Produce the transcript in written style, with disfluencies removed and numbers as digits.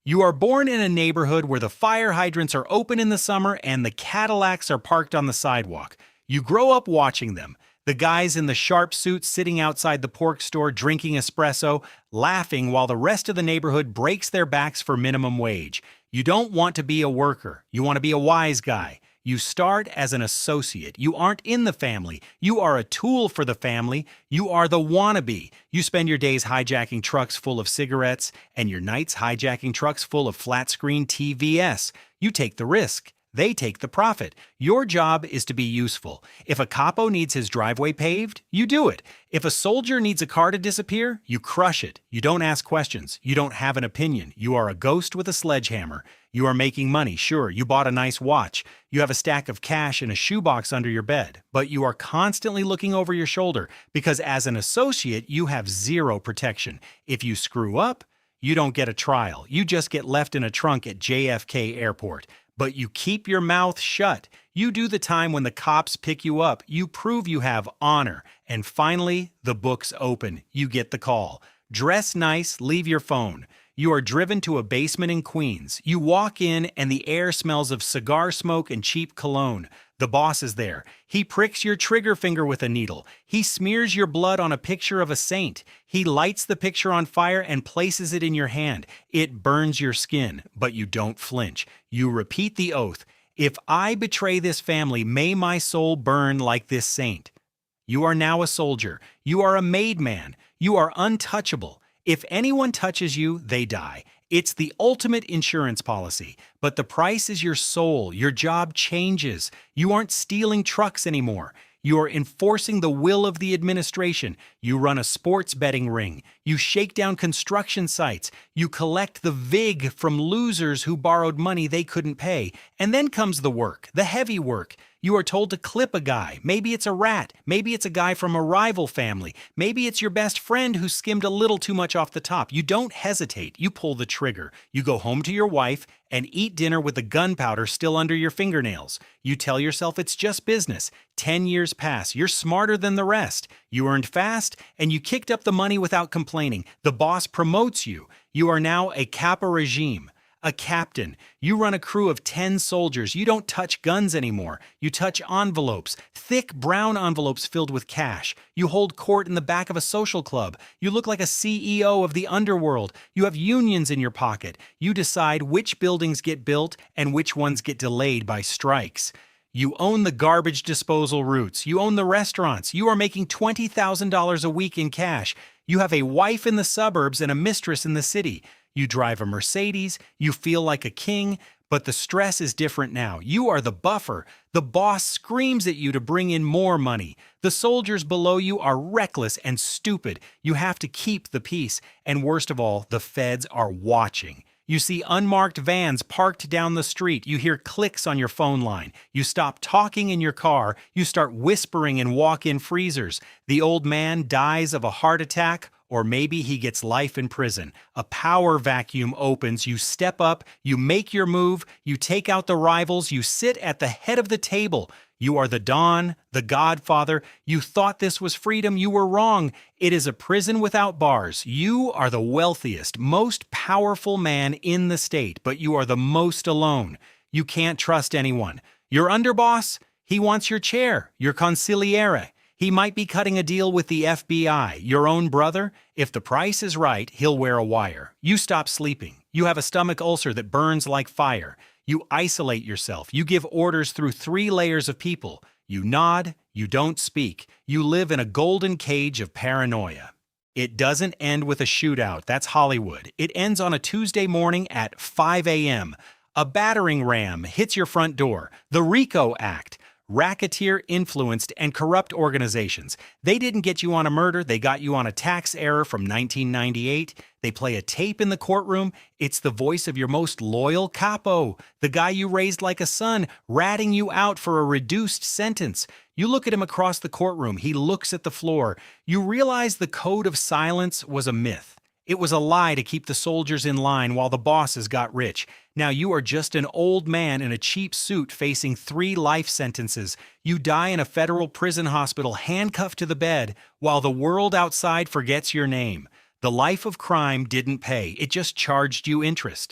You are born in a neighborhood where the fire hydrants are open in the summer and the Cadillacs are parked on the sidewalk. You grow up watching them. The guys in the sharp suits sitting outside the pork store drinking espresso, laughing while the rest of the neighborhood breaks their backs for minimum wage. You don't want to be a worker. You want to be a wise guy. You start as an associate. You aren't in the family. You are a tool for the family. You are the wannabe. You spend your days hijacking trucks full of cigarettes and your nights hijacking trucks full of flat-screen TVS. You take the risk. They take the profit. Your job is to be useful. If a capo needs his driveway paved, you do it. If a soldier needs a car to disappear, you crush it. You don't ask questions. You don't have an opinion. You are a ghost with a sledgehammer. You are making money, sure, you bought a nice watch. You have a stack of cash in a shoebox under your bed. But you are constantly looking over your shoulder because as an associate, you have zero protection. If you screw up, you don't get a trial. You just get left in a trunk at JFK Airport. But you keep your mouth shut. You do the time when the cops pick you up. You prove you have honor. And finally, the books open. You get the call. Dress nice, leave your phone. You are driven to a basement in Queens. You walk in and the air smells of cigar smoke and cheap cologne. The boss is there. He pricks your trigger finger with a needle. He smears your blood on a picture of a saint. He lights the picture on fire and places it in your hand. It burns your skin, but you don't flinch. You repeat the oath. If I betray this family, may my soul burn like this saint. You are now a soldier. You are a made man. You are untouchable. If anyone touches you, they die. It's the ultimate insurance policy. But the price is your soul. Your job changes. You aren't stealing trucks anymore. You are enforcing the will of the administration. You run a sports betting ring. You shake down construction sites. You collect the vig from losers who borrowed money they couldn't pay. And then comes the work, the heavy work. You are told to clip a guy. Maybe it's a rat. Maybe it's a guy from a rival family. Maybe it's your best friend who skimmed a little too much off the top. You don't hesitate. You pull the trigger. You go home to your wife and eat dinner with the gunpowder still under your fingernails. You tell yourself it's just business. 10 years pass. You're smarter than the rest. You earned fast and you kicked up the money without complaining. The boss promotes you. You are now a Capo regime. A captain. You run a crew of 10 soldiers. You don't touch guns anymore. You touch envelopes, thick brown envelopes filled with cash. You hold court in the back of a social club. You look like a CEO of the underworld. You have unions in your pocket. You decide which buildings get built and which ones get delayed by strikes. You own the garbage disposal routes. You own the restaurants. You are making $20,000 a week in cash. You have a wife in the suburbs and a mistress in the city. You drive a Mercedes, you feel like a king, but the stress is different now. You are the buffer. The boss screams at you to bring in more money. The soldiers below you are reckless and stupid. You have to keep the peace. And worst of all, the feds are watching. You see unmarked vans parked down the street. You hear clicks on your phone line. You stop talking in your car. You start whispering in walk-in freezers. The old man dies of a heart attack, or maybe he gets life in prison. A power vacuum opens, you step up, you make your move, you take out the rivals, you sit at the head of the table. You are the Don, the Godfather. You thought this was freedom, you were wrong. It is a prison without bars. You are the wealthiest, most powerful man in the state, but you are the most alone. You can't trust anyone. Your underboss, he wants your chair, your consigliere. He might be cutting a deal with the FBI. Your own brother? If the price is right, he'll wear a wire. You stop sleeping. You have a stomach ulcer that burns like fire. You isolate yourself. You give orders through 3 layers of people. You nod. You don't speak. You live in a golden cage of paranoia. It doesn't end with a shootout. That's Hollywood. It ends on a Tuesday morning at 5 a.m. A battering ram hits your front door. The RICO Act. Racketeer-influenced and corrupt organizations. They didn't get you on a murder, they got you on a tax error from 1998. They play a tape in the courtroom. It's the voice of your most loyal capo, the guy you raised like a son, ratting you out for a reduced sentence. You look at him across the courtroom, he looks at the floor. You realize the code of silence was a myth. It was a lie to keep the soldiers in line while the bosses got rich. Now you are just an old man in a cheap suit facing 3 life sentences. You die in a federal prison hospital handcuffed to the bed while the world outside forgets your name. The life of crime didn't pay, it just charged you interest.